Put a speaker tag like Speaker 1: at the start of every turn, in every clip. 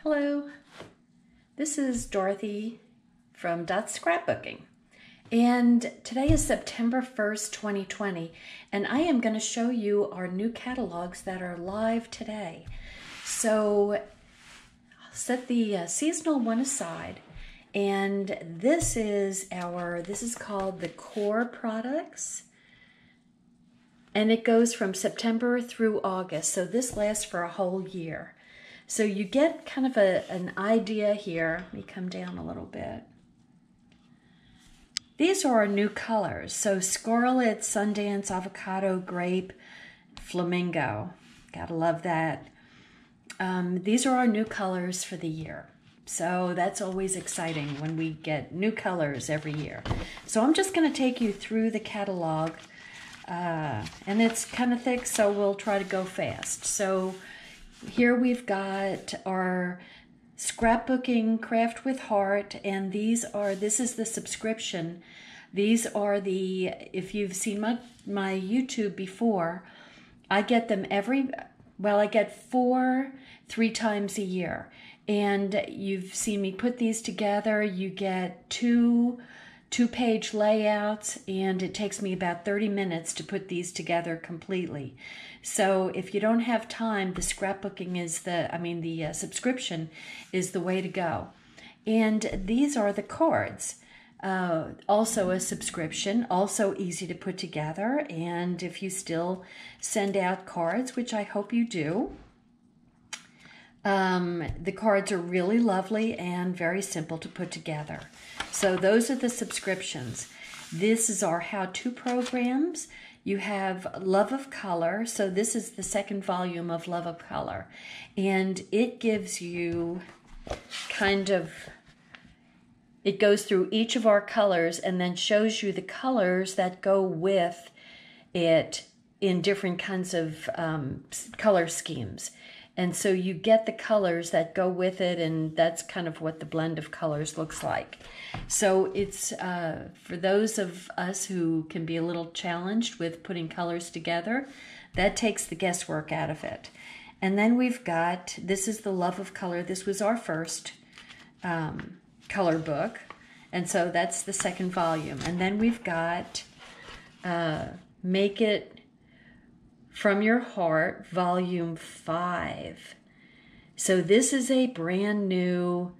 Speaker 1: Hello, this is Dorothy from Scrapbooking, and today is September 1st, 2020, and I am going to show you our new catalogs that are live today. So I'll set the seasonal one aside, and this is called the core products, and it goes from September through August, so this lasts for a whole year. So you get kind of an idea here. Let me come down a little bit. These are our new colors. So Scarlet, Sundance, Avocado, Grape, Flamingo. Gotta love that. These are our new colors for the year. So that's always exciting when we get new colors every year. So I'm just gonna take you through the catalog. And it's kind of thick, so we'll try to go fast. So here we've got our Scrapbooking Craft with Heart, and this is the subscription. These are if you've seen my YouTube before, I get them I get 4 3 times a year. And you've seen me put these together. You get two-page layouts, and it takes me about 30 minutes to put these together completely. So if you don't have time, the scrapbooking is the subscription is the way to go. And these are the cards. Also a subscription, also easy to put together. And if you still send out cards, which I hope you do, the cards are really lovely and very simple to put together. So those are the subscriptions. This is our how-to programs. You have Love of Color. So this is the second volume of Love of Color. And it gives you it goes through each of our colors and then shows you the colors that go with it in different kinds of color schemes. And so you get the colors that go with it, and that's kind of what the blend of colors looks like. So it's for those of us who can be a little challenged with putting colors together, that takes the guesswork out of it. And then we've got, this is the Love of Color. This was our first color book, and so that's the second volume. And then we've got Make It From Your Heart, Volume 5. So this is a brand new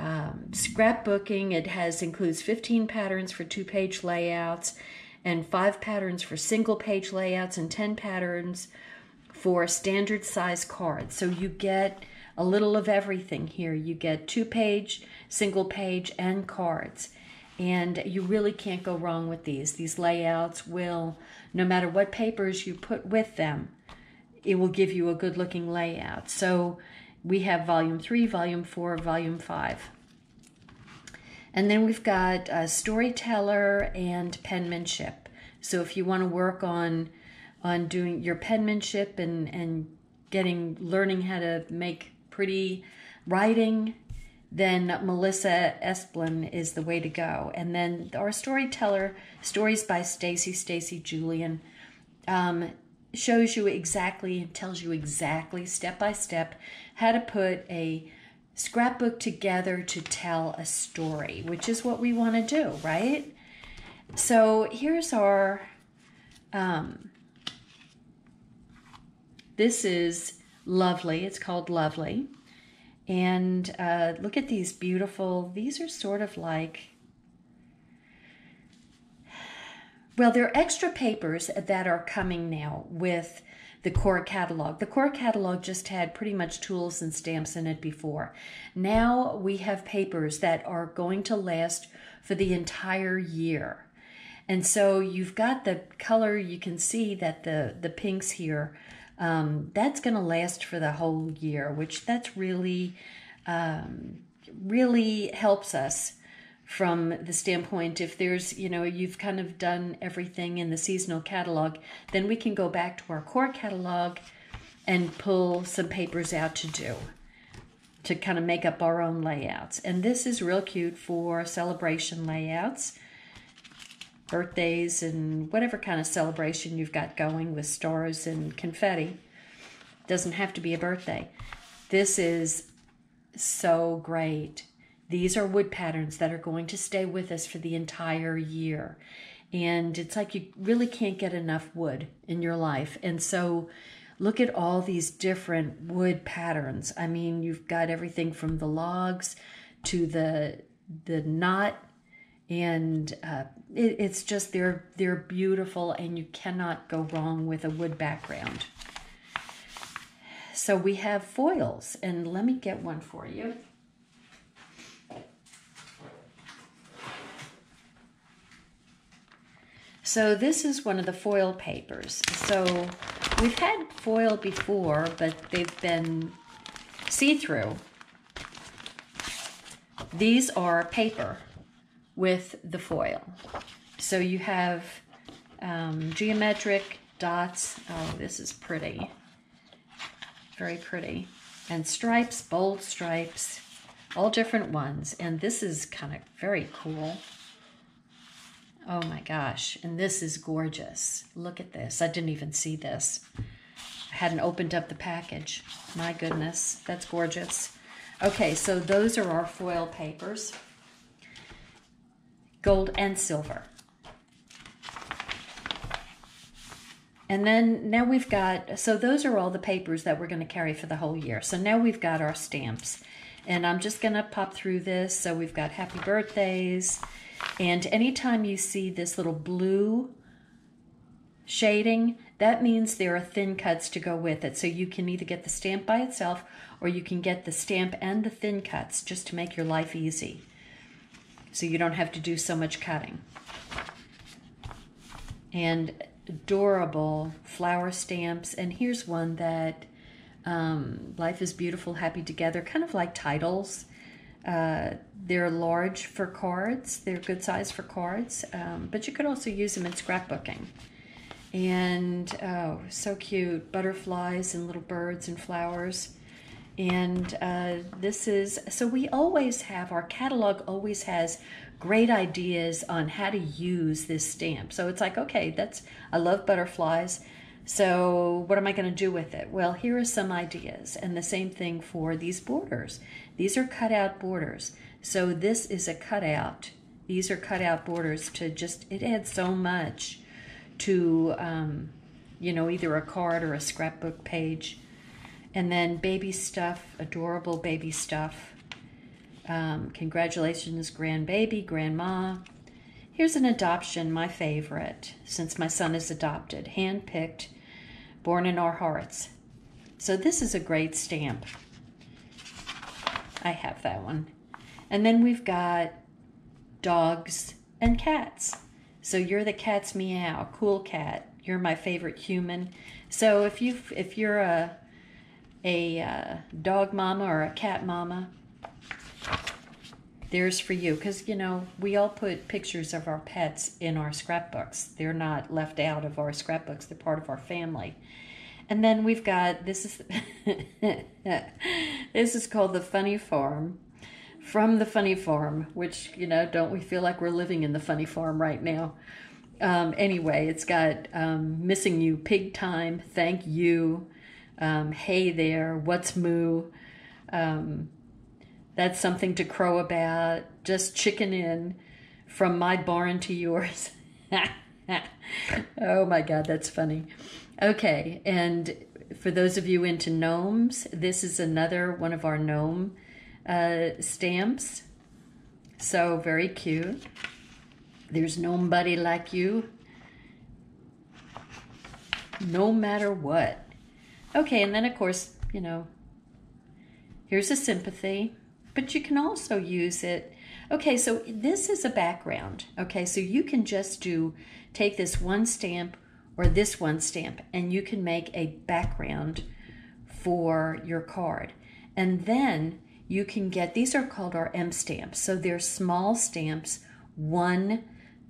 Speaker 1: scrapbooking. It includes 15 patterns for 2-page layouts, and 5 patterns for single-page layouts, and 10 patterns for standard size cards. So you get a little of everything here. You get 2-page, single-page, and cards. And you really can't go wrong with these. These layouts will, no matter what papers you put with them, it will give you a good looking layout. So we have Volume 3, Volume 4, Volume 5. And then we've got Storyteller and Penmanship. So if you want to work on doing your penmanship and learning how to make pretty writing, then Melissa Esplin is the way to go. And then our Storyteller, Stories by Stacy Julian, shows you exactly, tells you exactly, step by step, how to put a scrapbook together to tell a story, which is what we want to do, right? So here's our, this is Lovely. It's called Lovely. And look at these beautiful, these are sort of like, well, they're extra papers that are coming now with the core catalog. The core catalog just had pretty much tools and stamps in it before. Now we have papers that are going to last for the entire year. And so you've got the color, you can see that the pinks here, that's going to last for the whole year, which that's really, really helps us from the standpoint, if there's, you've kind of done everything in the seasonal catalog, then we can go back to our core catalog and pull some papers out to kind of make up our own layouts. And this is real cute for celebration layouts, birthdays, and whatever kind of celebration you've got going with stars and confetti. Doesn't have to be a birthday. This is so great. These are wood patterns that are going to stay with us for the entire year. And it's like you really can't get enough wood in your life. And so look at all these different wood patterns. I mean, you've got everything from the logs to the knot, and it's just they're beautiful, and you cannot go wrong with a wood background. So we have foils, and let me get one for you. So this is one of the foil papers. So we've had foil before, but they've been see-through. These are paper with the foil. So you have geometric dots. Oh, this is pretty. Very pretty. And stripes, bold stripes, all different ones. And this is kind of very cool. Oh my gosh, and this is gorgeous. Look at this. I didn't even see this. I hadn't opened up the package. My goodness, that's gorgeous. Okay, so those are our foil papers. Gold and silver. And then now we've got, so those are all the papers that we're going to carry for the whole year. So now we've got our stamps. And I'm just going to pop through this. So we've got happy birthdays. And anytime you see this little blue shading, that means there are thin cuts to go with it. So you can either get the stamp by itself, or you can get the stamp and the thin cuts just to make your life easy. So you don't have to do so much cutting. And adorable flower stamps. And here's one that Life is Beautiful, Happy Together, kind of like titles. They're large for cards. They're good size for cards, but you could also use them in scrapbooking. And oh, so cute. Butterflies and little birds and flowers. And this is, so we always have, our catalog always has great ideas on how to use this stamp. So it's like, okay, I love butterflies. So what am I going to do with it? Well, here are some ideas. And the same thing for these borders. These are cutout borders. So this is a cutout. These are cutout borders to just, it adds so much to, you know, either a card or a scrapbook page. And then baby stuff, adorable baby stuff. Congratulations, grandbaby, grandma. Here's an adoption, my favorite, since my son is adopted. Hand-picked, born in our hearts. So this is a great stamp. I have that one. And then we've got dogs and cats. So you're the cat's meow, cool cat. You're my favorite human. So if you're a dog mama or a cat mama, there's for you. Because, you know, we all put pictures of our pets in our scrapbooks. They're not left out of our scrapbooks. They're part of our family. And then we've got, this is this is called the Funny Farm. From the Funny Farm, which, you know, don't we feel like we're living in the Funny Farm right now? Anyway, it's got missing you, pig time, thank you, hey there, what's moo, that's something to crow about, just chicken in, from my barn to yours. Oh my God, that's funny. Okay, and for those of you into gnomes, this is another one of our gnome stamps. So very cute. There's nobody like you, no matter what. Okay, and then of course, you know, here's a sympathy, but you can also use it. Okay, so this is a background. Okay, so you can just take this one stamp or this one stamp, and you can make a background for your card. And then you can get, these are called our M stamps. So they're small stamps, one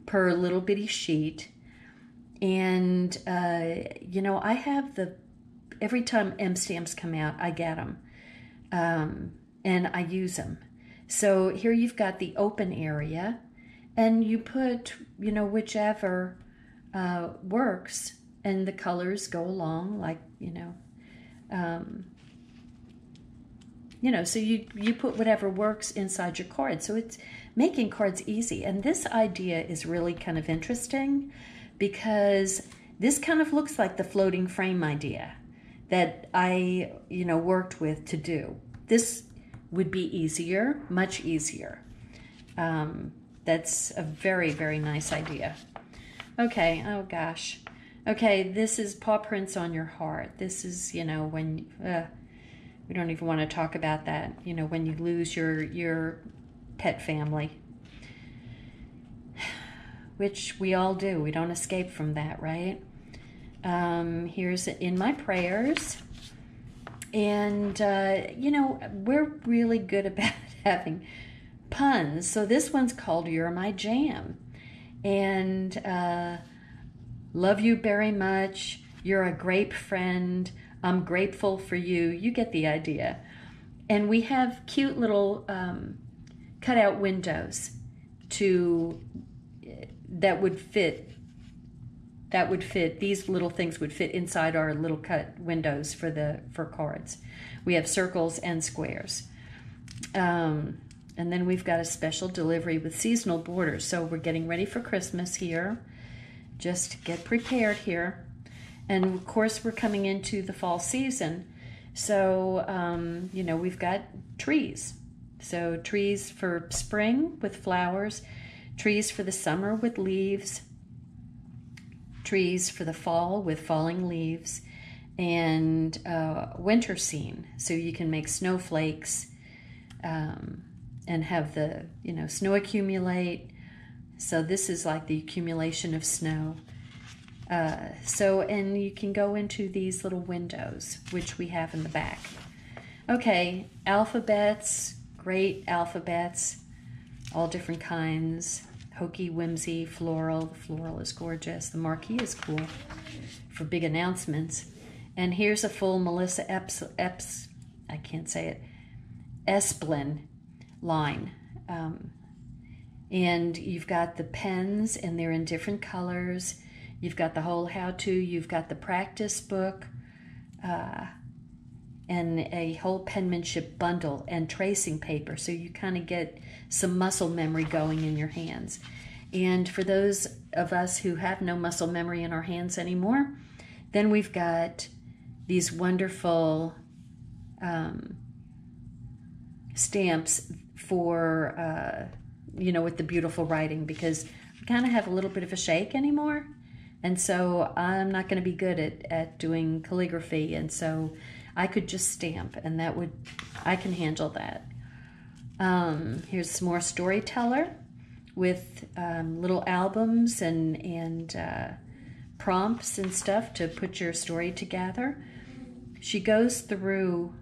Speaker 1: per little bitty sheet. And, you know, I have every time M stamps come out, I get them. And I use them. So here you've got the open area, and you put, you know, whichever works, and the colors go along, like, you know, so you put whatever works inside your card. So it's making cards easy. And this idea is really kind of interesting because this kind of looks like the floating frame idea that I, worked with to do. This would be easier, much easier. That's a very, very nice idea. Okay, oh gosh. Okay, this is paw prints on your heart. This is, when, we don't even want to talk about that, when you lose your pet family. Which we all do. We don't escape from that, right? Here's In My Prayers. And, we're really good about having puns. So this one's called You're My Jam. And love you very much. You're a grape friend. I'm grateful for you. You get the idea. And we have cute little cutout windows that would fit. These little things would fit inside our little cut windows for cards. We have circles and squares. And then we've got a special delivery with seasonal borders. So we're getting ready for Christmas here. Just get prepared here. And of course we're coming into the fall season. So, we've got trees. So trees for spring with flowers, trees for the summer with leaves, trees for the fall with falling leaves, and winter scene. So you can make snowflakes and have the, snow accumulate. So this is like the accumulation of snow. And you can go into these little windows, which we have in the back. Okay, alphabets, great alphabets, all different kinds. Hokey, whimsy, floral. The floral is gorgeous. The marquee is cool for big announcements. And here's a full Melissa Esplin line. And you've got the pens, and they're in different colors. You've got the whole how-to. You've got the practice book and a whole penmanship bundle and tracing paper. So you kind of get some muscle memory going in your hands. And for those of us who have no muscle memory in our hands anymore, then we've got these wonderful stamps for, with the beautiful writing, because I kind of have a little bit of a shake anymore. And so I'm not going to be good at doing calligraphy. And so I could just stamp, and I can handle that. Here's some more Storyteller with little albums and prompts and stuff to put your story together. She goes through,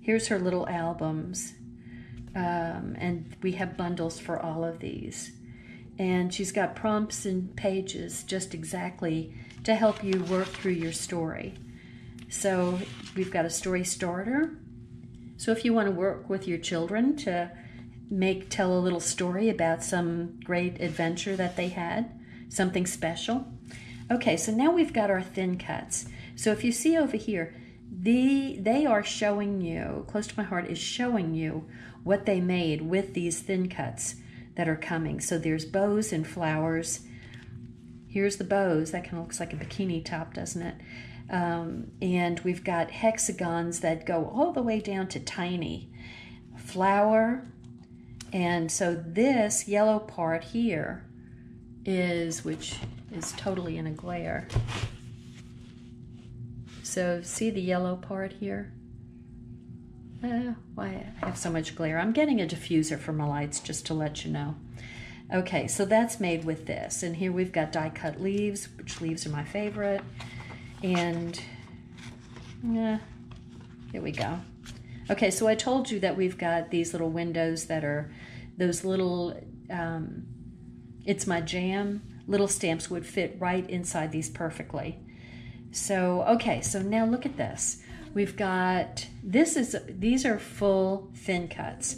Speaker 1: here's her little albums, and we have bundles for all of these. And she's got prompts and pages just exactly to help you work through your story. So we've got a story starter. So if you want to work with your children to tell a little story about some great adventure that they had, something special. Okay, so now we've got our thin cuts. So if you see over here, they are showing you, Close to My Heart is showing you what they made with these thin cuts that are coming. So there's bows and flowers. Here's the bows. That kind of looks like a bikini top, doesn't it? And we've got hexagons that go all the way down to tiny. Flower. And so this yellow part here which is totally in a glare. So see the yellow part here? Why I have so much glare? I'm getting a diffuser for my lights, just to let you know. Okay, so that's made with this. And here we've got die-cut leaves, which leaves are my favorite. And here we go. Okay, so I told you that we've got these little windows that are those little, It's My Jam. Little stamps would fit right inside these perfectly. So, okay, so now look at this. We've got, these are full thin cuts,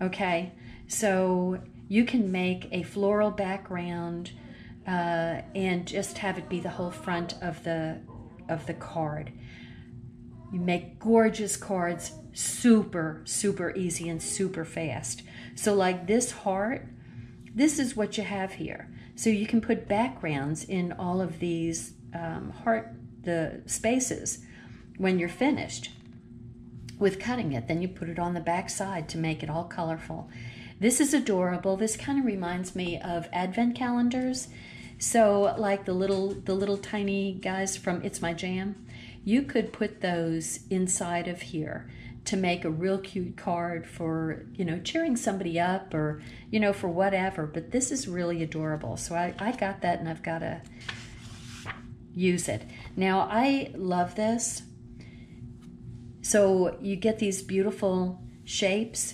Speaker 1: okay? So you can make a floral background and just have it be the whole front of the card. You make gorgeous cards, super, super easy and super fast. So like this heart, this is what you have here. So you can put backgrounds in all of these the spaces when you're finished with cutting it. Then you put it on the back side to make it all colorful. This is adorable. This kind of reminds me of advent calendars. So like the little tiny guys from It's My Jam, you could put those inside of here to make a real cute card for, you know, cheering somebody up or, you know, for whatever. But this is really adorable. So I got that and I've got to use it. Now I love this. So you get these beautiful shapes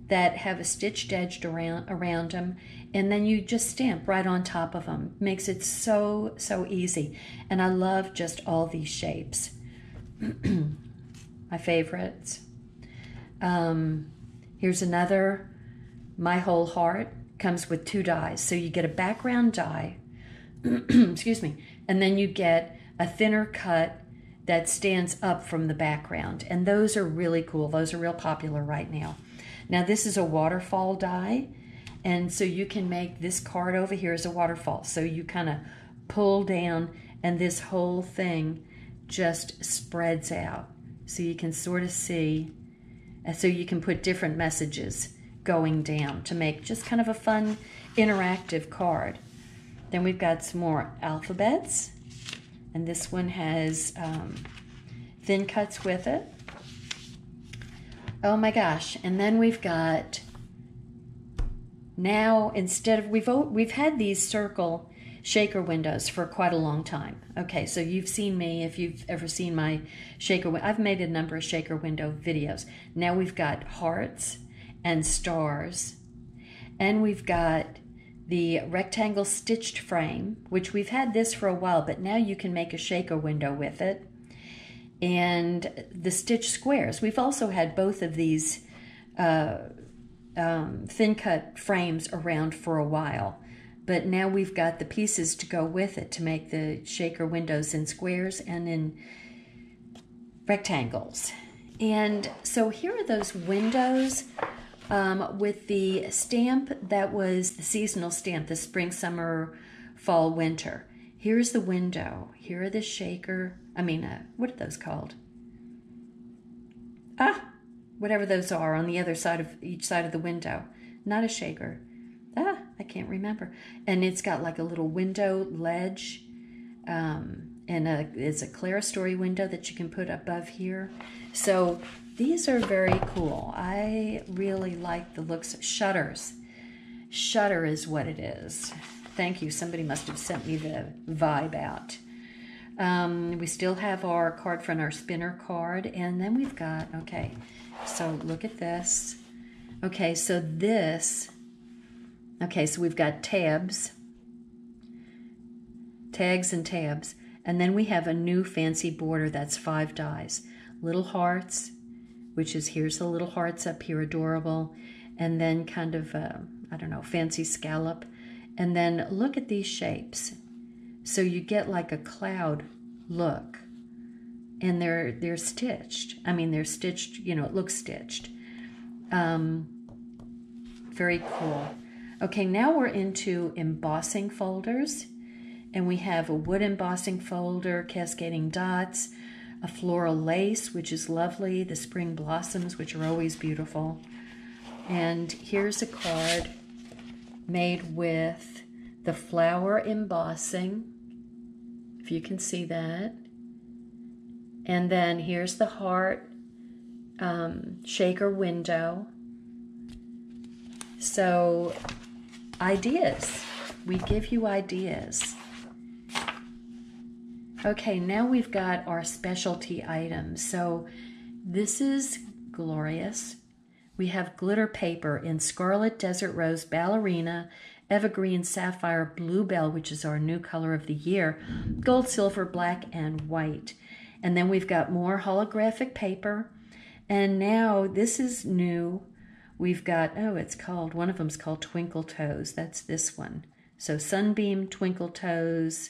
Speaker 1: that have a stitched edge around them, and then you just stamp right on top of them. Makes it so, so easy. And I love just all these shapes. My favorites. Here's another, My Whole Heart. Comes with 2 dies. So you get a background die, excuse me, and then you get a thinner cut that stands up from the background. And those are really cool. Those are real popular right now. Now this is a waterfall die, and so you can make this card over here as a waterfall. So you kind of pull down and this whole thing just spreads out. So you can sort of see, and so you can put different messages going down to make just kind of a fun interactive card. Then we've got some more alphabets, and this one has thin cuts with it. Oh my gosh. And then we've got, now instead of, we've had these circle shaker windows for quite a long time. Okay, so you've seen me, if you've ever seen my shaker, I've made a number of shaker window videos. Now we've got hearts and stars, and we've got the rectangle stitched frame, which we've had this for a while, but now you can make a shaker window with it. And the stitch squares. We've also had both of these thin cut frames around for a while, but now we've got the pieces to go with it to make the shaker windows in squares and in rectangles. And so here are those windows with the stamp that was the seasonal stamp, the spring, summer, fall, winter. Here's the window. Here are the shaker. What are those called? Whatever those are on the other side of each side of the window. Not a shaker. I can't remember. And it's got like a little window ledge, and it's a clerestory window that you can put above here. So these are very cool. I really like the looks. Shutters. Shutter is what it is. Thank you. Somebody must have sent me the vibe out. We still have our card front, our spinner card, and then we've got, okay, so look at this. Okay, so this, okay, so we've got tabs, tags and tabs, and then we have a new fancy border that's 5 dies. Little hearts, which is, here's the little hearts up here, adorable, and then kind of, I don't know, fancy scallop. And then look at these shapes. So you get like a cloud look, and they're stitched. They're stitched, you know, it looks stitched. Very cool. Okay, now we're into embossing folders, and we have a wood embossing folder, cascading dots, a floral lace, which is lovely, the spring blossoms, which are always beautiful. And here's a card made with the flower embossing, if you can see that. And then here's the heart shaker window. So ideas, we give you ideas. Okay, now we've got our specialty items. So this is glorious. We have glitter paper in Scarlet, Desert Rose, Ballerina, Evergreen, Sapphire, Bluebell, which is our new color of the year, Gold, Silver, Black, and White. And then we've got more holographic paper. And now this is new. We've got, it's called, one of them's called Twinkle Toes. That's this one. So Sunbeam, Twinkle Toes,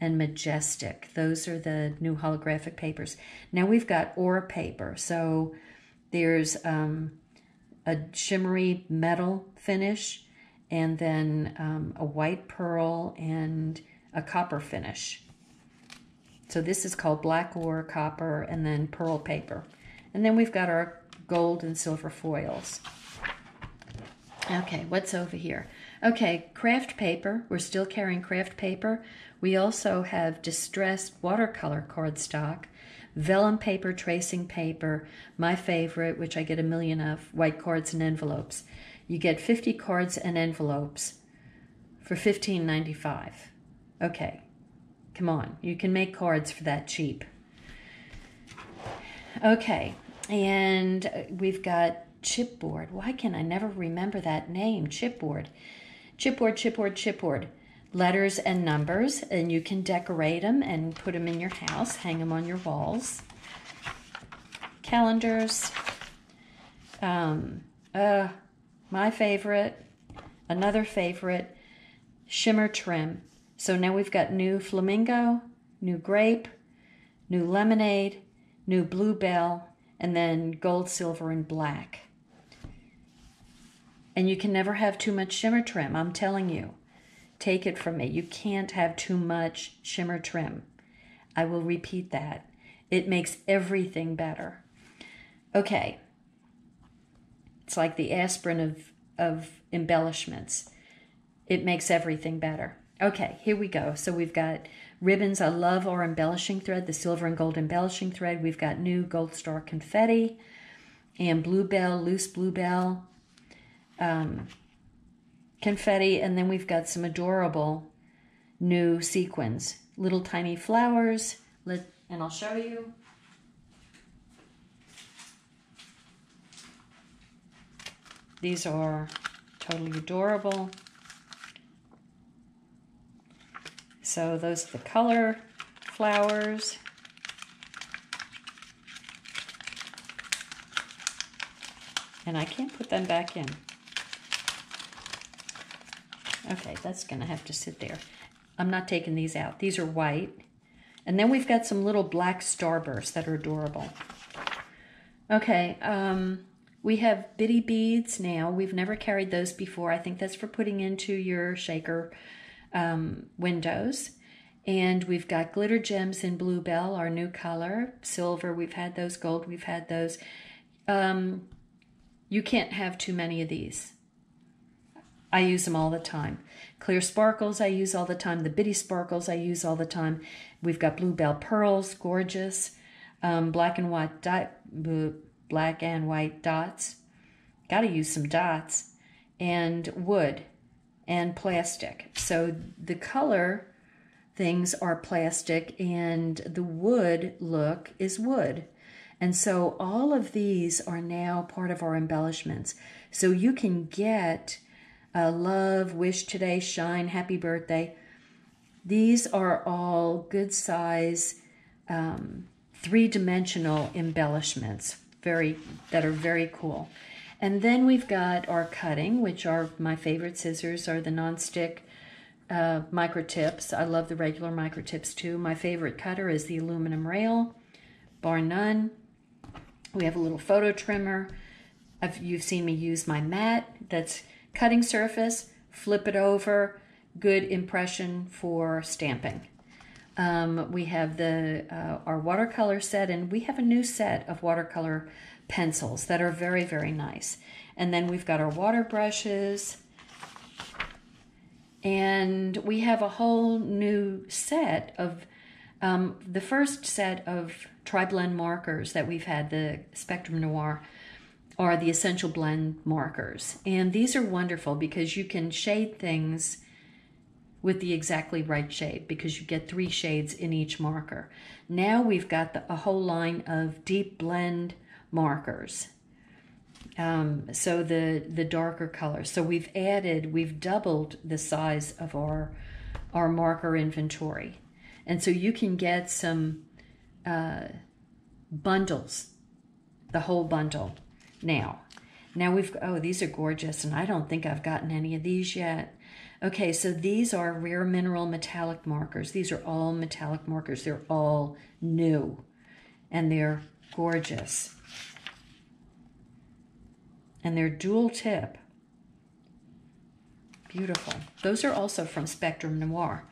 Speaker 1: and Majestic. Those are the new holographic papers. Now we've got ore paper. So There's a shimmery metal finish, and then a white pearl and a copper finish. So this is called black ore, copper, and then pearl paper. And then we've got our gold and silver foils. Okay, what's over here? Okay, craft paper. We're still carrying craft paper. We also have distressed watercolor cardstock, vellum paper, tracing paper, my favorite, which I get a million of, white cards and envelopes. You get 50 cards and envelopes for $15.95. Okay, come on. You can make cards for that cheap. Okay, and we've got chipboard. Why can I never remember that name? Chipboard. Chipboard, chipboard, chipboard. Letters and numbers, and you can decorate them and put them in your house, hang them on your walls. Calendars. My favorite, another favorite, shimmer trim. So now we've got new flamingo, new grape, new lemonade, new bluebell, and then gold, silver, and black. And you can never have too much shimmer trim, I'm telling you. Take it from me. You can't have too much shimmer trim. I will repeat that. It makes everything better. Okay. It's like the aspirin of embellishments. It makes everything better. Okay, here we go. So we've got ribbons. I love our embellishing thread, the silver and gold embellishing thread. We've got new Gold Star confetti and bluebell, loose bluebell confetti. And then we've got some adorable new sequins, little tiny flowers. And I'll show you. These are totally adorable. So those are the color flowers. And I can't put them back in. Okay, that's going to have to sit there. I'm not taking these out. These are white. And then we've got some little black starbursts that are adorable. Okay, we have bitty beads now. We've never carried those before. I think that's for putting into your shaker windows. And we've got glitter gems in bluebell, our new color. Silver, we've had those. Gold, we've had those. You can't have too many of these. I use them all the time. Clear sparkles I use all the time. The bitty sparkles I use all the time. We've got bluebell pearls, gorgeous. Black and white dots. Got to use some dots. And wood and plastic. So the color things are plastic and the wood look is wood. And so all of these are now part of our embellishments. So you can get love, wish today, shine, happy birthday. These are all good size, three-dimensional embellishments that are very cool. And then we've got our cutting, which are my favorite scissors, are the non-stick micro tips. I love the regular micro tips too. My favorite cutter is the aluminum rail, bar none. We have a little photo trimmer. You've seen me use my mat. That's cutting surface, flip it over, good impression for stamping. We have our watercolor set, and we have a new set of watercolor pencils that are very, very nice. And then we've got our water brushes, and we have a whole new set of, the first set of tri-blend markers that we've had, the Spectrum Noir, are the Essential Blend markers. And these are wonderful because you can shade things with the exactly right shade because you get 3 shades in each marker. Now we've got a whole line of deep blend markers. So the darker colors. So we've doubled the size of our marker inventory. And so you can get some bundles, the whole bundle now. Now these are gorgeous, and I don't think I've gotten any of these yet. Okay, so these are rare mineral metallic markers. These are all metallic markers. They're all new, and they're gorgeous. And they're dual tip. Beautiful. Those are also from Spectrum Noir.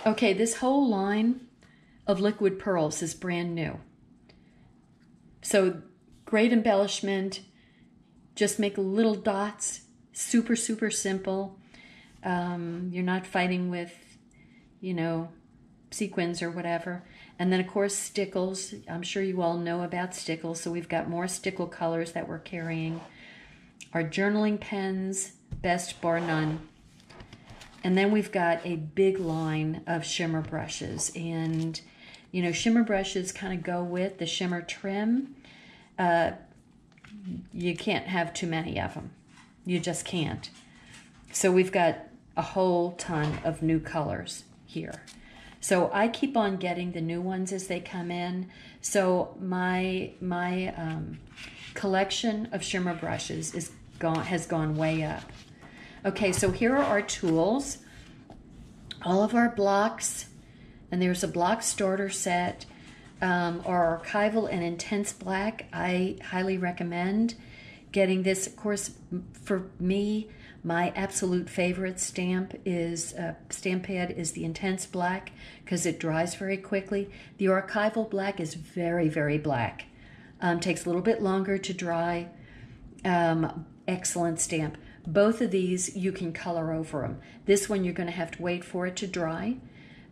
Speaker 1: Okay, this whole line of liquid pearls is brand new. So great embellishment. Just make little dots. Super, super simple. You're not fighting with, you know, sequins or whatever. And then, of course, Stickles. I'm sure you all know about Stickles. So we've got more Stickle colors that we're carrying. Our journaling pens, best bar none. And then we've got a big line of shimmer brushes. And, you know, shimmer brushes kind of go with the shimmer trim. You can't have too many of them. You just can't. So we've got a whole ton of new colors here. So I keep on getting the new ones as they come in. So my collection of shimmer brushes has gone way up. Okay, so here are our tools. All of our blocks, and there's a block starter set. Our archival and intense black, I highly recommend getting this. Of course, for me, my absolute favorite stamp pad is the intense black because it dries very quickly. The archival black is very, very black. Takes a little bit longer to dry. Excellent stamp. Both of these you can color over them. This one you're going to have to wait for it to dry.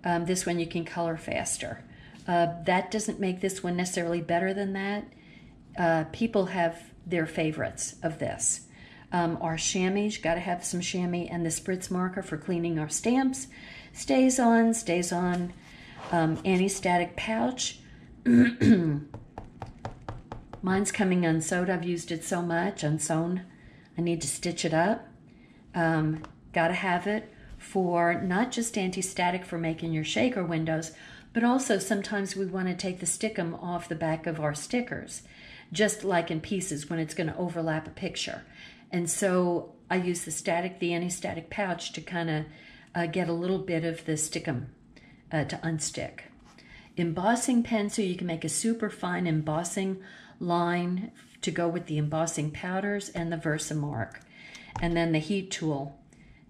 Speaker 1: This one you can color faster. That doesn't make this one necessarily better than that. People have their favorites of this. Our chamois, got to have some chamois, and the spritz marker for cleaning our stamps. Stays on. Anti-static pouch. Mine's coming unsewed. I've used it so much, unsewn. I need to stitch it up. Got to have it for not just anti-static for making your shaker windows, but also sometimes we want to take the stickum off the back of our stickers, just like in pieces when it's going to overlap a picture. And so I use the anti-static pouch to kind of get a little bit of the stickum to unstick. Embossing pen, so you can make a super fine embossing line to go with the embossing powders, and the Versamark. And then the heat tool.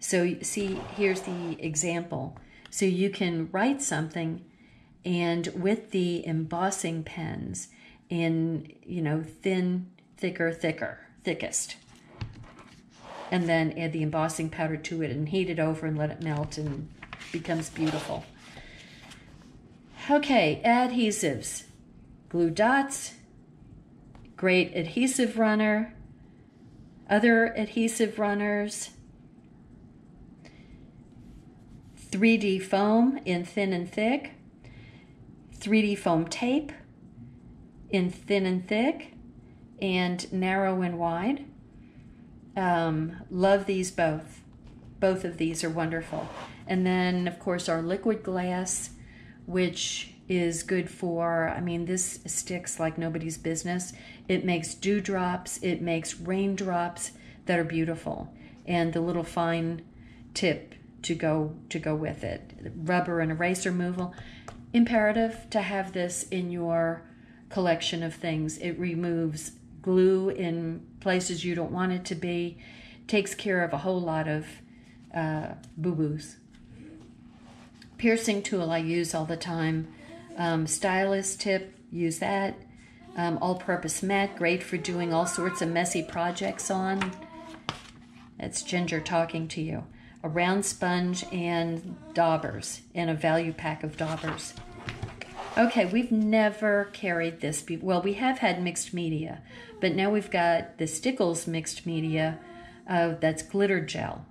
Speaker 1: So you see, here's the example. So you can write something, and with the embossing pens in, you know, thin, thicker, thickest. And then add the embossing powder to it and heat it over and let it melt, and it becomes beautiful. Okay, adhesives. Glue dots. Great adhesive runner. Other adhesive runners. 3D foam in thin and thick. 3D foam tape in thin and thick, and narrow and wide. Love these both. Both of these are wonderful. And then, of course, our liquid glass, which is good for, I mean, this sticks like nobody's business. It makes dewdrops, it makes raindrops that are beautiful. And the little fine tip to go with it. Rubber and eraser removal. Imperative to have this in your collection of things. It removes glue in places you don't want it to be. Takes care of a whole lot of boo-boos. Piercing tool I use all the time. Stylus tip, use that. All-purpose mat, great for doing all sorts of messy projects on. That's Ginger talking to you. A round sponge and daubers, and a value pack of daubers. Okay, we've never carried this. Well, we have had mixed media, but now we've got the Stickles mixed media that's glitter gel.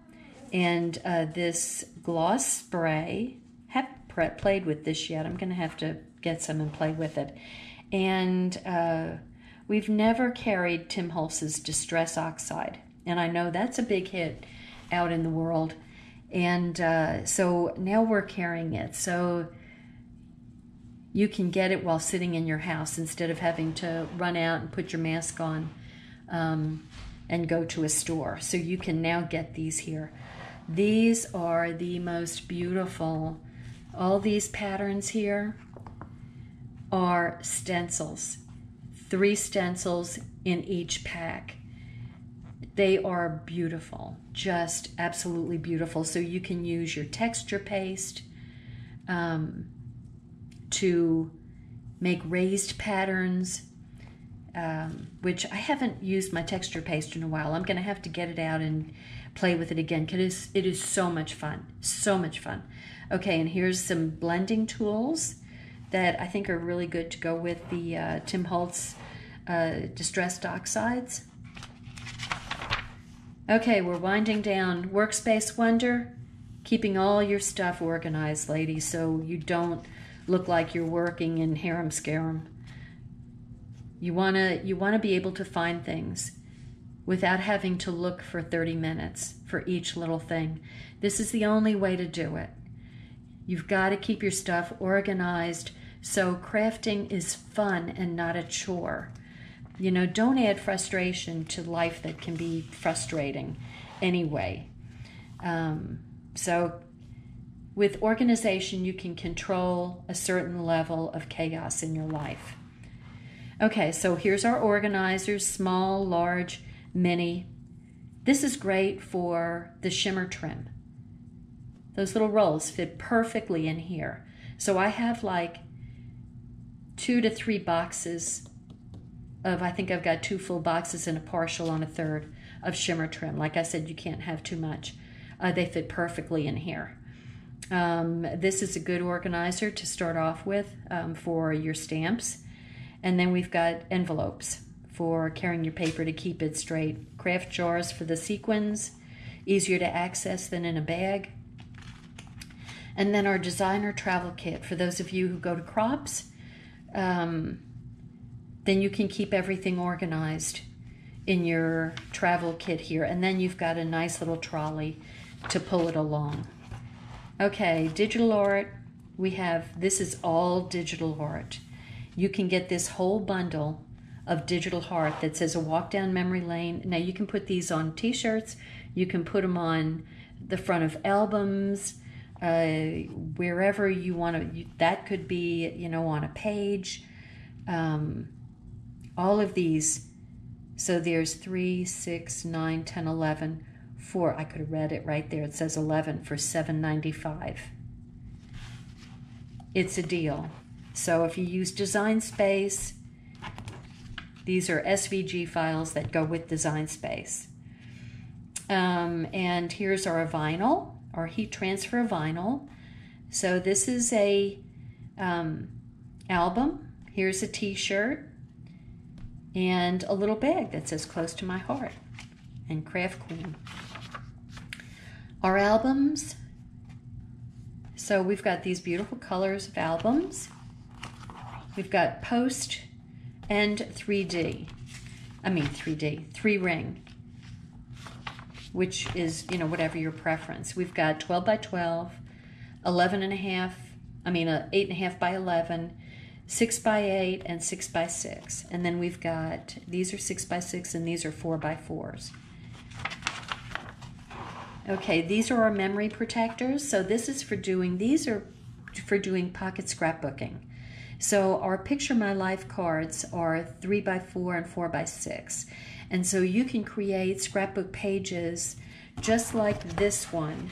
Speaker 1: And this gloss spray, haven't played with this yet. I'm going to have to get some and play with it. And we've never carried Tim Holtz's Distress Oxide. And I know that's a big hit out in the world. And so now we're carrying it. So you can get it while sitting in your house instead of having to run out and put your mask on and go to a store. So you can now get these here. These are the most beautiful. All these patterns here are stencils. 3 stencils in each pack. They are beautiful, just absolutely beautiful. So you can use your texture paste to make raised patterns, which I haven't used my texture paste in a while. I'm going to have to get it out and play with it again because it is so much fun, so much fun. Okay, and here's some blending tools that I think are really good to go with the Tim Holtz Distressed Oxides. Okay, we're winding down. Workspace Wonder, keeping all your stuff organized, ladies, so you don't look like you're working in harem scarum. You wanna be able to find things without having to look for 30 minutes for each little thing. This is the only way to do it. You've got to keep your stuff organized so crafting is fun and not a chore. You know, don't add frustration to life that can be frustrating anyway. So with organization, you can control a certain level of chaos in your life. Okay, so here's our organizers, small, large, mini. This is great for the shimmer trim. Those little rolls fit perfectly in here. So I have like 2 to 3 boxes of, I think I've got 2 full boxes and a partial on a third of shimmer trim. Like I said, you can't have too much. They fit perfectly in here. This is a good organizer to start off with for your stamps. And then we've got envelopes for carrying your paper to keep it straight. Craft jars for the sequins, easier to access than in a bag. And then our designer travel kit for those of you who go to crops. Then you can keep everything organized in your travel kit here. And then you've got a nice little trolley to pull it along. Okay, digital art. This is all digital art. You can get this whole bundle of digital art that says A Walk Down Memory Lane. Now you can put these on t-shirts. You can put them on the front of albums, wherever you want to. That could be, you know, on a page. All of these. So there's 3, 6, 9, 10, 11, 4. I could have read it right there. It says 11 for $7.95. It's a deal. So if you use Design Space, these are SVG files that go with Design Space. And here's our vinyl, our heat transfer vinyl. So this is a album. Here's a t-shirt and a little bag that says Close to My Heart and Craft Queen. Our albums. So we've got these beautiful colors of albums. We've got post and 3D. I mean 3D, 3-ring, which is, you know, whatever your preference. We've got 12 by 12, 8.5 by 11, 6 by 8, and 6 by 6. And then we've got, these are 6 by 6 and these are 4 by 4s. Okay, these are our memory protectors. So this is for doing, these are for doing pocket scrapbooking. So our Picture My Life cards are 3 by 4 and 4 by 6. And so you can create scrapbook pages just like this one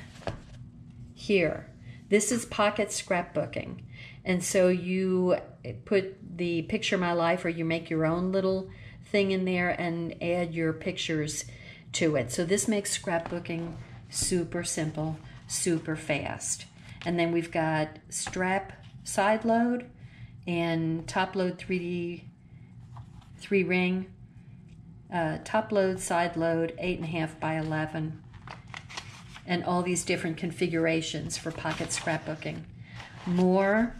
Speaker 1: here. This is pocket scrapbooking. And so you put the Picture My Life, or you make your own little thing in there and add your pictures to it. So this makes scrapbooking super simple, super fast. And then we've got strap side load and top load 3D 3-ring, top load, side load, 8.5 by 11, and all these different configurations for pocket scrapbooking. More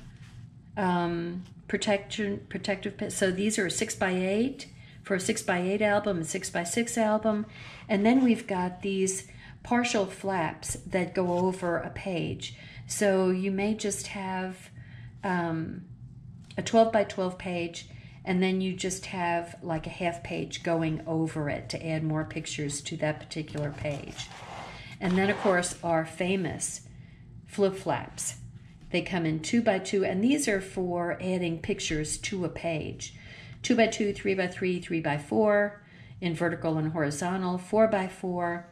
Speaker 1: protective. So these are 6 by 8 for a 6 by 8 album, a 6 by 6 album, and then we've got these partial flaps that go over a page. So you may just have a 12 by 12 page, and then you just have like a half page going over it to add more pictures to that particular page. And then of course our famous flip flaps. They come in 2 by 2, and these are for adding pictures to a page. 2x2, 3x3, 3x4 in vertical and horizontal, 4x4,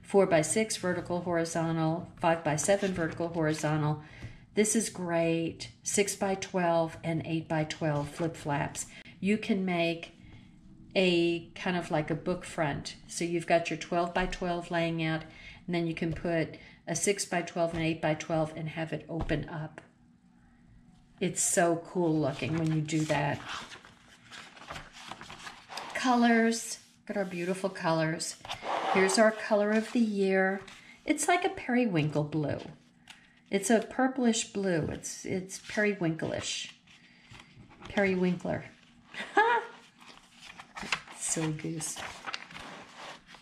Speaker 1: 4x6 vertical, horizontal, 5x7 vertical, horizontal. This is great. 6x12 and 8x12 flip flaps. You can make a kind of like a book front. So you've got your 12x12 laying out, and then you can put a 6x12 and 8x12 and have it open up. It's so cool looking when you do that. Colors, look at our beautiful colors. Here's our color of the year. It's like a periwinkle blue. It's a purplish blue. It's periwinkle-ish. Periwinkler. Silly goose.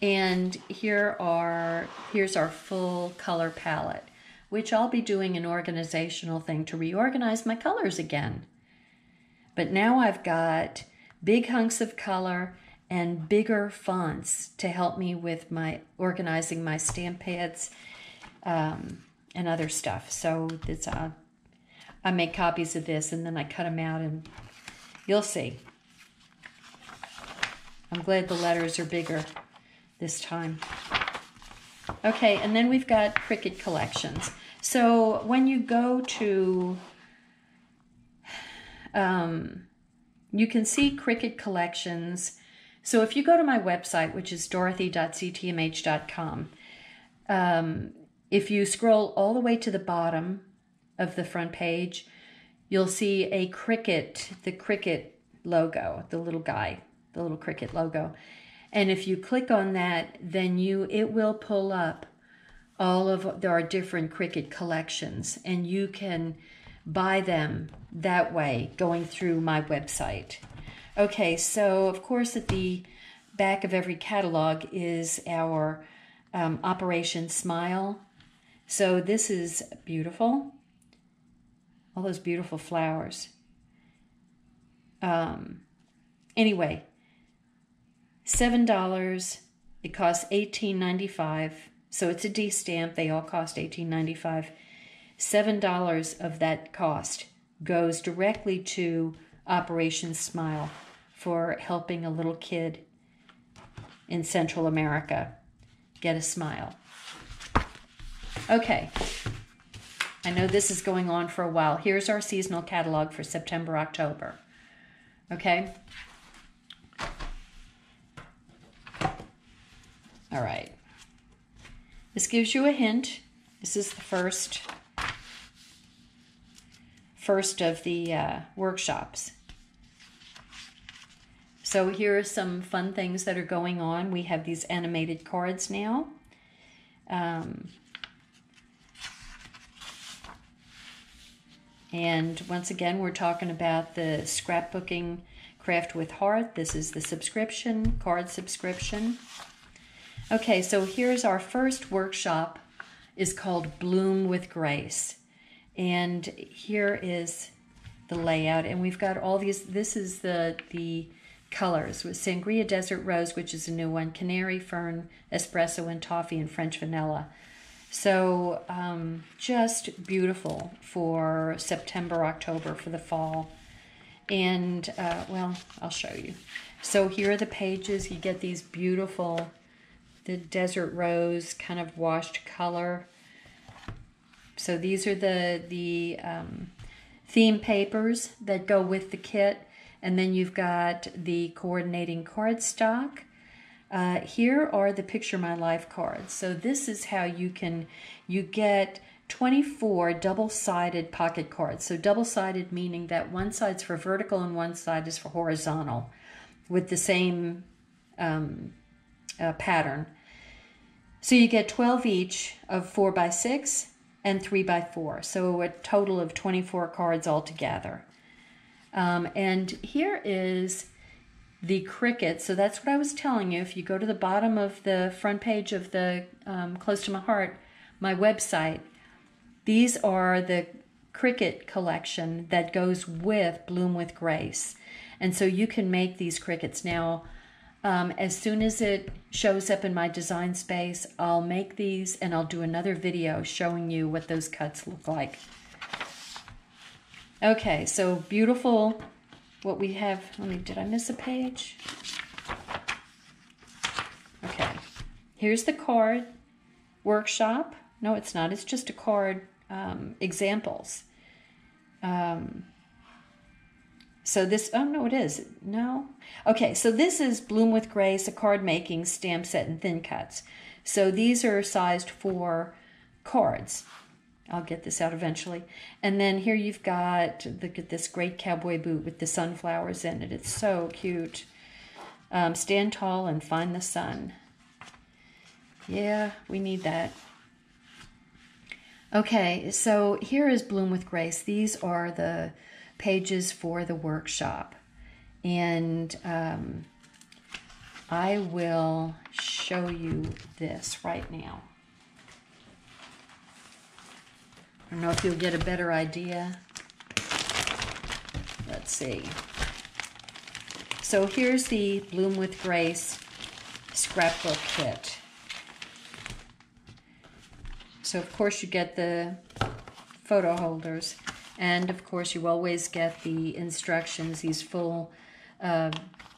Speaker 1: And here's our full color palette, which I'll be doing an organizational thing to reorganize my colors again. But now I've got big hunks of color and bigger fonts to help me with my organizing my stamp pads and other stuff. So it's I make copies of this and then I cut them out, and you'll see. I'm glad the letters are bigger this time. Okay, and then we've got Cricut collections. So when you go to, you can see Cricut collections. So if you go to my website, which is dorothy.ctmh.com, if you scroll all the way to the bottom of the front page, you'll see a Cricut, the Cricut logo, the little guy, the little Cricut logo. And if you click on that, then it will pull up all of our different Cricut collections, and you can buy them that way going through my website. Okay, so of course at the back of every catalog is our Operation Smile. So this is beautiful. All those beautiful flowers. Anyway, $7. It costs $18.95. So it's a D stamp. They all cost $18.95. $7 of that cost goes directly to Operation Smile for helping a little kid in Central America get a smile. Okay. I know this is going on for a while. Here's our seasonal catalog for September, October. Okay? All right. This gives you a hint. This is the first of the workshops. So here are some fun things that are going on. We have these animated cards now. And once again, we're talking about the Scrapbooking Craft with Heart. This is the subscription, card subscription. Okay, so here's our first workshop, is called Bloom with Grace. And here is the layout. And we've got all these, this is the colors with Sangria Desert Rose, which is a new one, Canary Fern, Espresso and Toffee, and French Vanilla. So just beautiful for September, October, for the fall. And, well, I'll show you. So here are the pages. You get these beautiful, the Desert Rose kind of washed color. So these are the theme papers that go with the kit. And then you've got the coordinating cardstock. Here are the Picture My Life cards. So this is how you get 24 double-sided pocket cards. So double-sided meaning that one side's for vertical and one side is for horizontal with the same pattern. So you get 12 each of 4x6 and 3x4. So a total of 24 cards altogether. And here is the Cricut. So that's what I was telling you. If you go to the bottom of the front page of the Close to My Heart, my website, these are the Cricut collection that goes with Bloom with Grace. And so you can make these Cricuts. Now, as soon as it shows up in my design space, I'll make these and I'll do another video showing you what those cuts look like. Okay, so beautiful what we have. Did I miss a page? Okay, here's the card workshop. No, it's not. It's just a card examples. So this, oh no, it is. No. Okay, so this is Bloom with Grace, a card making stamp set and thin cuts. So these are sized for cards. I'll get this out eventually. And then here you've got, look at this great cowboy boot with the sunflowers in it. It's so cute. Stand tall and find the sun. Yeah, we need that. Okay, so here is Bloom with Grace. These are the pages for the workshop. And I will show you this right now. I don't know if you'll get a better idea. Let's see. So here's the Bloom with Grace Scrapbook Kit. So of course you get the photo holders, and of course you always get the instructions, these full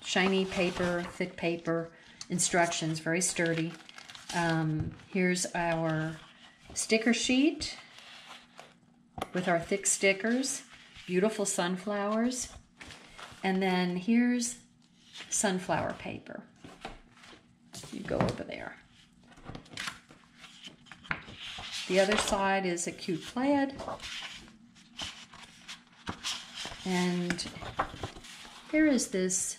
Speaker 1: shiny paper, thick paper instructions, very sturdy. Here's our sticker sheet with our thick stickers, beautiful sunflowers, and then here's sunflower paper. You go over there. The other side is a cute plaid. And here is this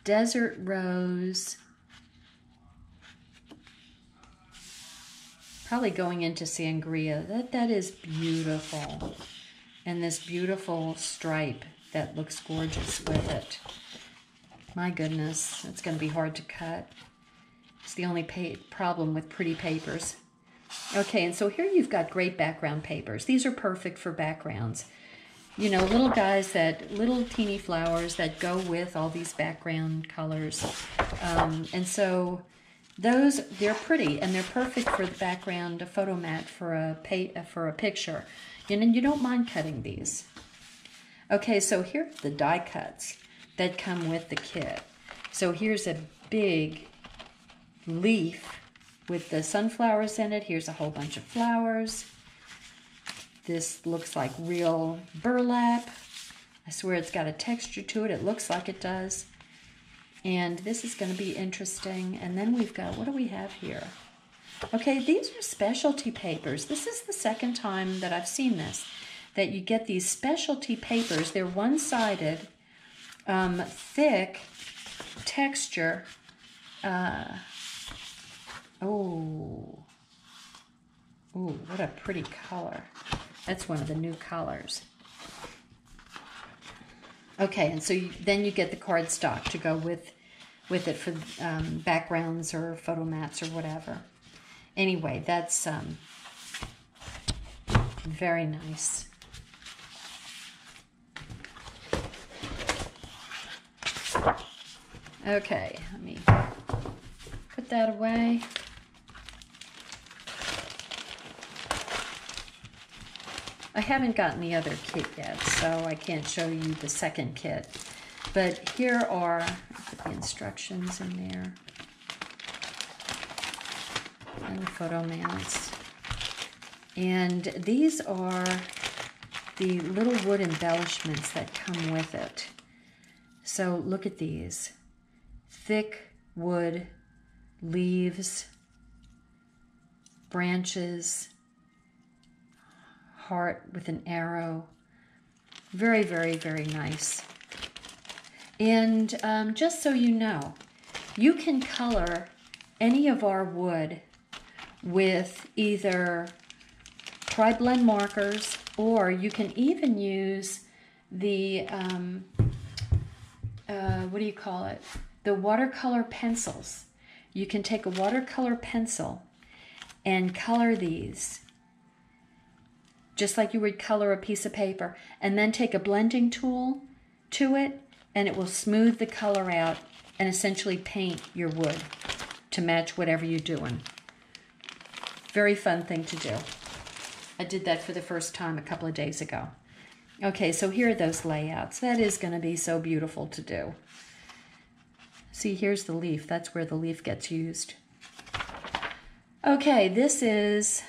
Speaker 1: desert rose, probably going into sangria. That is beautiful. And this beautiful stripe that looks gorgeous with it. My goodness, it's going to be hard to cut. It's the only problem with pretty papers. Okay, and so here you've got great background papers. These are perfect for backgrounds. You know, little guys little teeny flowers that go with all these background colors. And so they're pretty, and they're perfect for the background, a photo mat for a picture. And you don't mind cutting these. Okay, so here are the die cuts that come with the kit. So here's a big leaf with the sunflowers in it. Here's a whole bunch of flowers. This looks like real burlap. I swear it's got a texture to it. It looks like it does. And this is going to be interesting. And then we've got, what do we have here? Okay, these are specialty papers. This is the second time that I've seen this, that you get these specialty papers. They're one-sided, thick texture. Oh, what a pretty color. That's one of the new colors. Okay, and so then you get the cardstock to go with it for backgrounds or photo mats or whatever. Anyway, that's very nice. Okay, let me put that away. I haven't gotten the other kit yet, so I can't show you the second kit. But here are the instructions in there. And the photo mats. And these are the little wood embellishments that come with it. So look at these. Thick wood, leaves, branches, heart with an arrow. Very, very, very nice. And just so you know, you can color any of our wood with either tri-blend markers, or you can even use the, what do you call it? The watercolor pencils. You can take a watercolor pencil and color these just like you would color a piece of paper, and then take a blending tool to it, and it will smooth the color out and essentially paint your wood to match whatever you're doing. Very fun thing to do. I did that for the first time a couple of days ago. Okay, so here are those layouts. That is going to be so beautiful to do. See, here's the leaf. That's where the leaf gets used. Okay, this is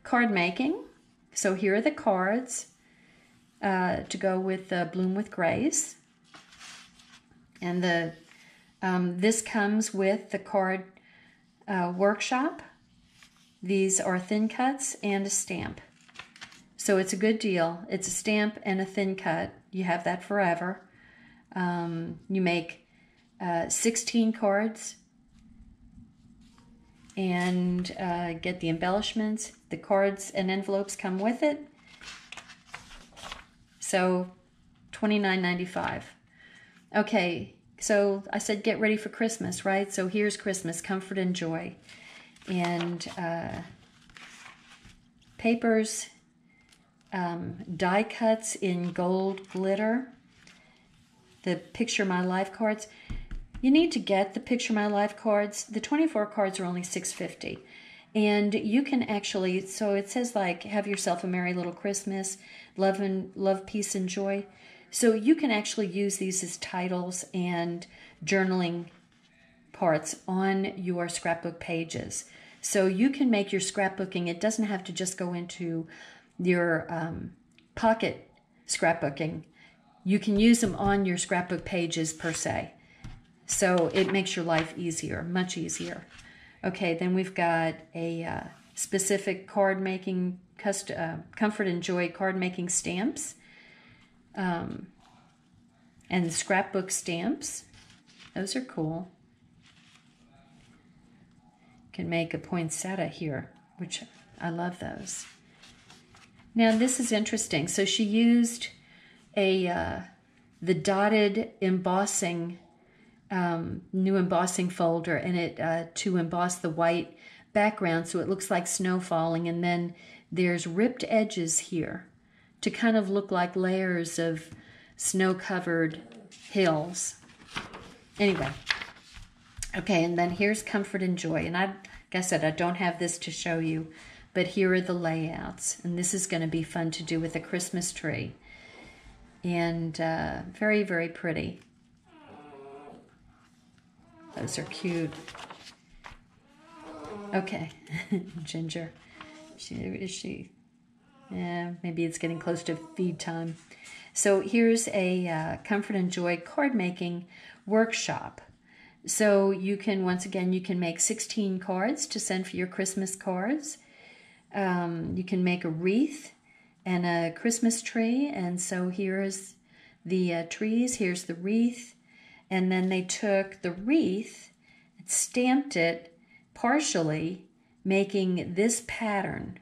Speaker 1: card making. So here are the cards to go with Bloom with Grace. And this comes with the card workshop. These are thin cuts and a stamp. So it's a good deal. It's a stamp and a thin cut. You have that forever. You make 16 cards and get the embellishments. The cards and envelopes come with it. So $29.95. Okay, so I said get ready for Christmas, right? So here's Christmas, comfort and joy. And papers, die cuts in gold glitter. The Picture My Life cards. You need to get the Picture My Life cards. The 24 cards are only $6.50. And you can actually, so it says like, have yourself a merry little Christmas, love, peace, and joy. So you can actually use these as titles and journaling parts on your scrapbook pages. So you can make your scrapbooking, it doesn't have to just go into your pocket scrapbooking. You can use them on your scrapbook pages per se. So it makes your life easier, much easier. Okay, then we've got a specific card making, comfort and joy card making stamps. And scrapbook stamps. Those are cool. Can make a poinsettia here, which I love those. Now this is interesting. So she used the dotted embossing, new embossing folder, and it to emboss the white background so it looks like snow falling, and then there's ripped edges here to kind of look like layers of snow-covered hills. Anyway, okay, and then here's Comfort and Joy. And like I said, I don't have this to show you, but here are the layouts. And this is going to be fun to do with a Christmas tree. And very, very pretty. Those are cute. Okay, Ginger. Is she? Yeah, maybe it's getting close to feed time. So here's a Comfort and Joy card making workshop. So you can, once again, you can make 16 cards to send for your Christmas cards. You can make a wreath and a Christmas tree. And so here's the trees, here's the wreath. And then they took the wreath, stamped it partially, making this pattern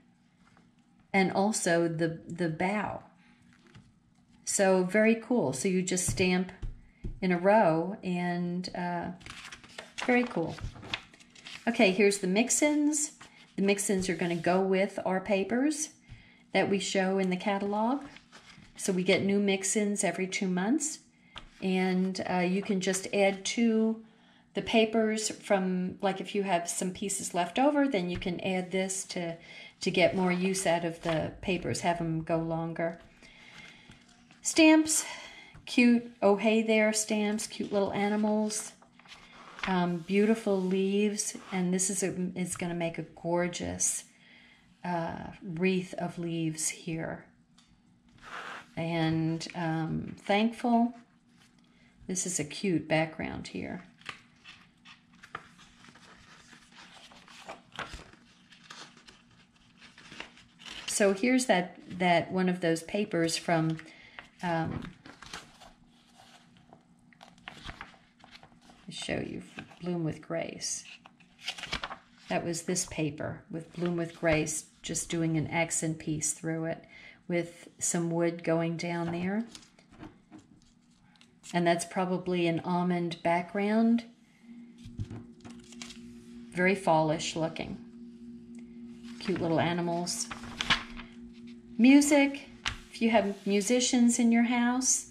Speaker 1: and also the bow. So very cool. So you just stamp in a row, and very cool. Okay, here's the mix-ins. The mix-ins are going to go with our papers that we show in the catalog. So we get new mix-ins every 2 months, and you can just add to the papers from, like if you have some pieces left over, then you can add this to get more use out of the papers, have them go longer. Stamps, cute oh hey there stamps, cute little animals, beautiful leaves, and this is going to make a gorgeous wreath of leaves here. And thankful, this is a cute background here. So here's that one of those papers from I'll show you, Bloom with Grace. That was this paper with Bloom with Grace, just doing an accent piece through it with some wood going down there. And that's probably an almond background. Very fallish looking. Cute little animals. Music, if you have musicians in your house,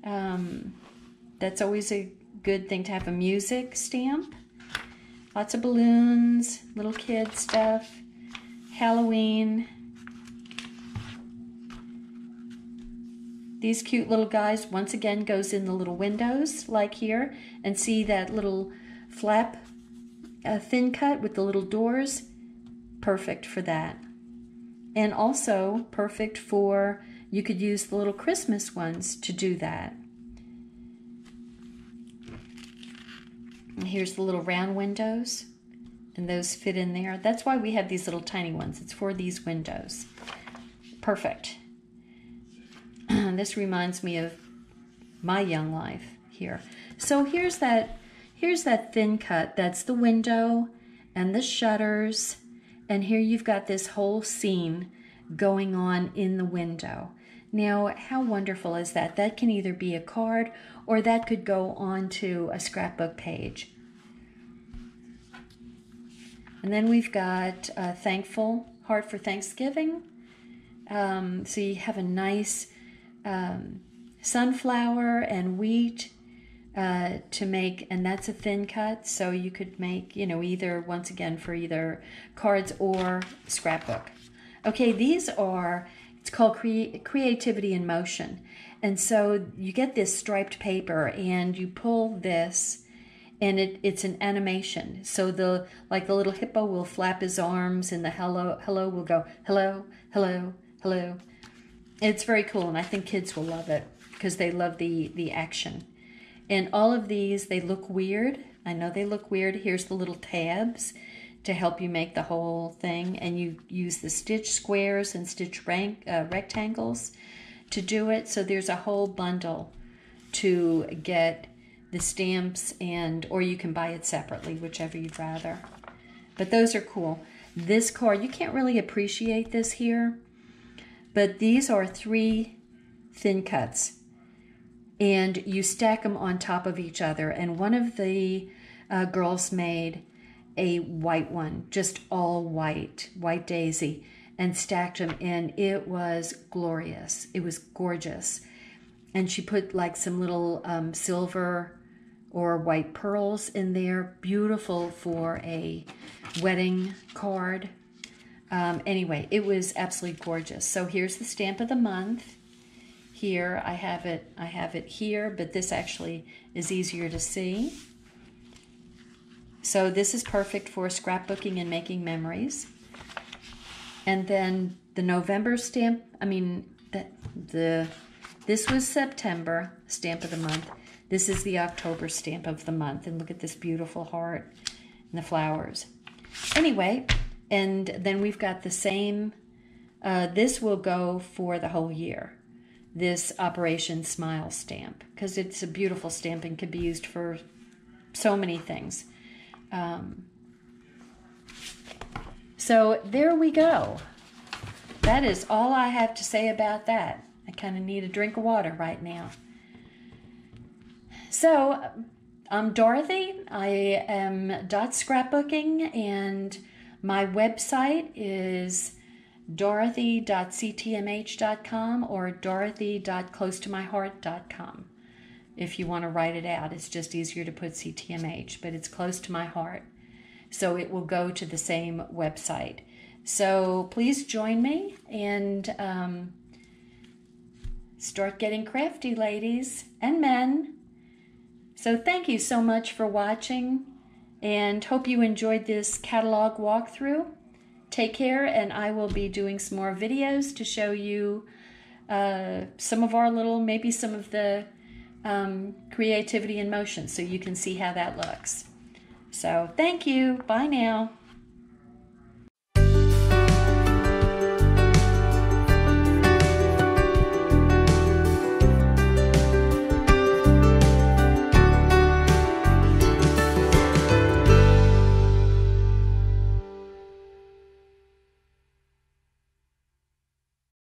Speaker 1: that's always a good thing to have a music stamp. Lots of balloons, little kid stuff, Halloween. These cute little guys, once again, goes in the little windows, like here, and see that little flap thin cut with the little doors? Perfect for that. And also perfect for, you could use the little Christmas ones to do that. And here's the little round windows, and those fit in there. That's why we have these little tiny ones. It's for these windows. Perfect. This reminds me of my young life here. So here's that thin cut. That's the window and the shutters. And here you've got this whole scene going on in the window. Now, how wonderful is that? That can either be a card or that could go onto a scrapbook page. And then we've got a thankful heart for Thanksgiving. So you have a nice sunflower and wheat to make, and that's a thin cut. So you could make, you know, either, once again, for either cards or scrapbook. Okay, these are, it's called Creativity in Motion. And so you get this striped paper and you pull this, and it's an animation. So the little hippo will flap his arms, and the hello will go hello, hello, hello. It's very cool, and I think kids will love it because they love the action. And all of these, they look weird. I know they look weird. Here's the little tabs to help you make the whole thing, and you use the stitch squares and stitch rectangles to do it. So there's a whole bundle to get the stamps, or you can buy it separately, whichever you'd rather. But those are cool. This card, you can't really appreciate this here, but these are 3 thin cuts, and you stack them on top of each other. And one of the girls made a white one, just all white daisy, and stacked them, and it was glorious. It was gorgeous. And she put like some little silver or white pearls in there. Beautiful for a wedding card. Anyway, it was absolutely gorgeous. So here's the stamp of the month. Here I have it here, but this actually is easier to see. So this is perfect for scrapbooking and making memories. And then the November stamp, this was September stamp of the month. This is the October stamp of the month. And look at this beautiful heart and the flowers. Anyway, and then we've got the same, this will go for the whole year. This Operation Smile stamp, because it's a beautiful stamp and can be used for so many things. So there we go. That is all I have to say about that. I kind of need a drink of water right now. So I'm Dorothy. I am .scrapbooking, and my website is dorothy.ctmh.com or dorothy.closetomyheart.com. If you want to write it out, it's just easier to put CTMH, but it's close to my heart. So it will go to the same website. So please join me and start getting crafty, ladies and men. So thank you so much for watching, and hope you enjoyed this catalog walkthrough. Take care, and I will be doing some more videos to show you some of our little, maybe some of the creativity in motion, so you can see how that looks. So thank you. Bye now.